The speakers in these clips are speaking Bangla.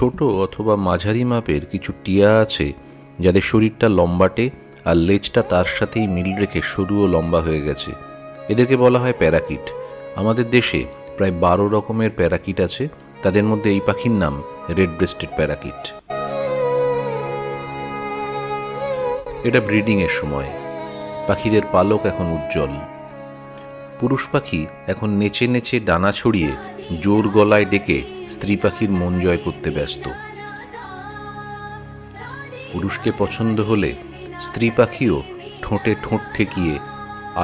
ছোট অথবা মাঝারি মাপের কিছু টিয়া আছে যাদের শরীরটা লম্বাটে আর লেজটা তার সাথেই মিল রেখে সরু ও লম্বা হয়ে গেছে। এদেরকে বলা হয় প্যারাকিট। আমাদের দেশে প্রায় 12 রকমের প্যারাকিট আছে। তাদের মধ্যে এই পাখির নাম রেড ব্রেস্টেড প্যারাকিট। এটা ব্রিডিংয়ের সময়। পাখিদের পালক এখন উজ্জ্বল। পুরুষ পাখি এখন নেচে নেচে ডানা ছড়িয়ে জোর গলায় ডেকে স্ত্রী পাখির মন জয় করতে ব্যস্ত। পুরুষকে পছন্দ হলে স্ত্রী পাখিও ঠোঁটে ঠোঁট ঠেকিয়ে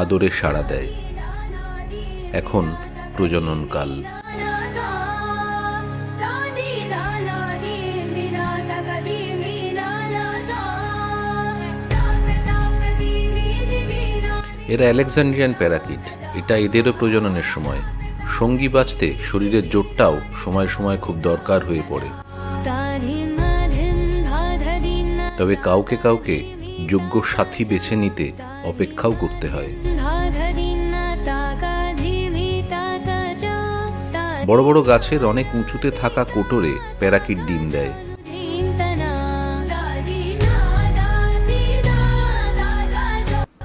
আদরে সাড়া দেয়। এখন প্রজননকাল। এরা আলেকজান্ড্রিয়ান প্যারাকিট। এটা এদেরও প্রজননের সময়। সঙ্গী বাঁচতে শরীরের জোরটাও সময় সময় খুব দরকার হয়ে পড়ে। তবে কাউকে কাউকে যোগ্য সাথী বেছে নিতে অপেক্ষাও করতে হয়। বড় বড় গাছের অনেক উঁচুতে থাকা কোটরে প্যারাকিট ডিম দেয়।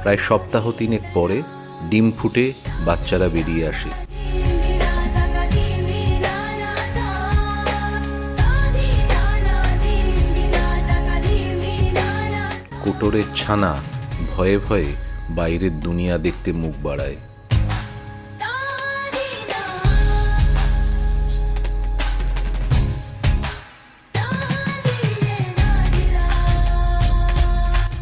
প্রায় সপ্তাহ 3 পরে ডিম ফুটে বাচ্চারা বেরিয়ে আসে। কোটরের ছানা ভয়ে ভয়ে বাইরের দুনিয়া দেখতে মুখ বাড়ায়।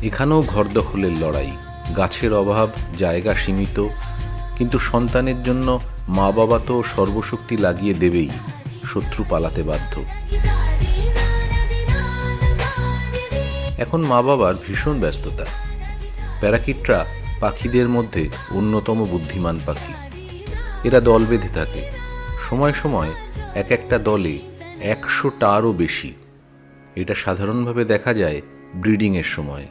এখানেও ঘর দখলের লড়াই। গাছের অভাব, জায়গা সীমিত, কিন্তু সন্তানের জন্য মা বাবা তো সর্বশক্তি লাগিয়ে দেবেই, শত্রু পালাতে বাধ্য। এখন মা বাবার ভীষণ ব্যস্ততা। প্যারাকিটরা পাখিদের মধ্যে অন্যতম বুদ্ধিমান পাখি। এরা দল বেঁধে থাকে। সময় সময় এক একটা দলে 100টারও বেশি। এটা সাধারণভাবে দেখা যায় ব্রিডিংয়ের সময়।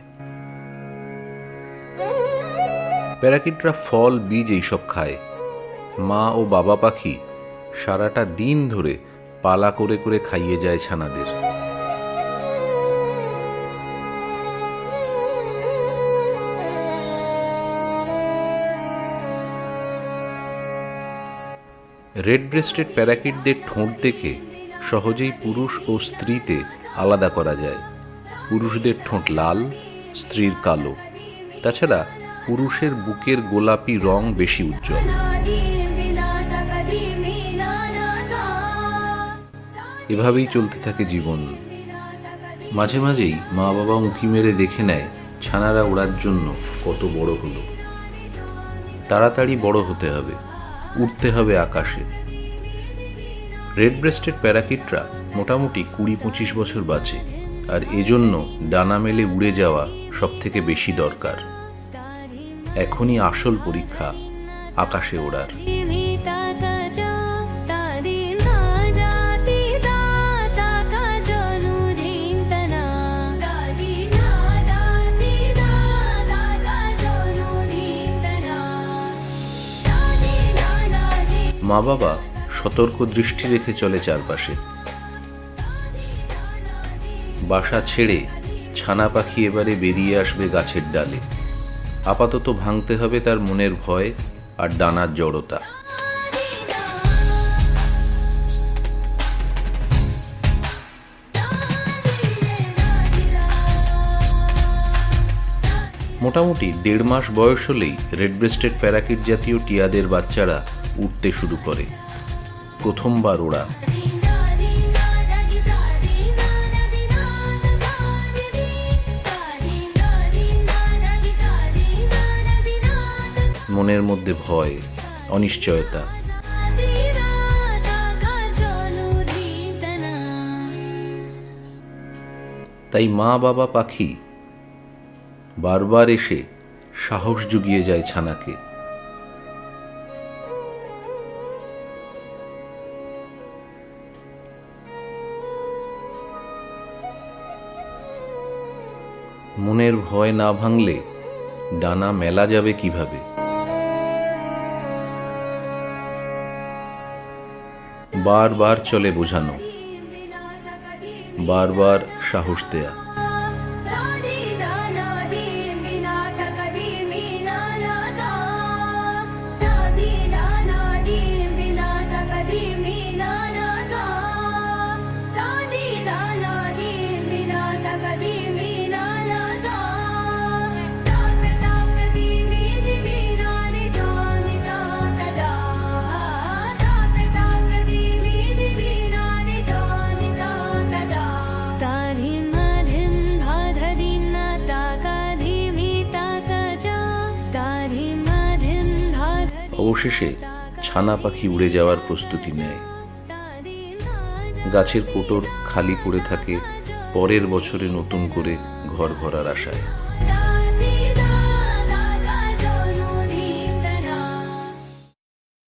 প্যারাকিটরা ফল, বীজ এইসব খায়। মা ও বাবা পাখি সারাটা দিন ধরে পালা করে করে খাইয়ে যায় ছানাদের। রেড ব্রেস্টেড প্যারাকিটদের ঠোঁট দেখে সহজেই পুরুষ ও স্ত্রীতে আলাদা করা যায়। পুরুষদের ঠোঁট লাল, স্ত্রীর কালো। তাছাড়া পুরুষের বুকের গোলাপি রং বেশি উজ্জ্বল। এভাবেই চলতে থাকে জীবন। মাঝে মাঝেই মা বাবা উঁকি মেরে দেখে নেয় ছানারা ওড়ার জন্য কত বড় হলো। তাড়াতাড়ি বড় হতে হবে, উঠতে হবে আকাশে। রেড ব্রেস্টেড প্যারাকিটরা মোটামুটি 20-25 বছর বাঁচে, আর এজন্য ডানা মেলে উড়ে যাওয়া সব থেকে বেশি দরকার। এখনই আসল পরীক্ষা আকাশে ওড়ার। মা বাবা সতর্ক দৃষ্টি রেখে চলে চারপাশে। বাসা ছেড়ে ছানা পাখি এবারে বেরিয়ে আসবে গাছের ডালে। আপাতত ভাঙতে হবে তার মনের ভয় আর ডানার জড়তা। মোটামুটি 1.5 মাস বয়স হলেই রেড ব্রেস্টেড প্যারাকিট জাতীয় টিয়াদের বাচ্চারা উঠতে শুরু করে। প্রথমবার ওরা। মনের মধ্যে ভয়, অনিশ্চয়তা। তাই মা বাবা পাখি বারবার এসে সাহস জুগিয়ে যায় ছানাকে। মনের ভয় না ভাঙলে ডানা মেলা যাবে কিভাবে? বারবার চলে বোঝানো, বারবার সাহস দেয়া। অবশেষে ছানা পাখি উড়ে যাওয়ার প্রস্তুতি নেয়। গাছের কোটর খালি পড়ে থাকে পরের বছরে নতুন করে ঘর ভরার আশায়।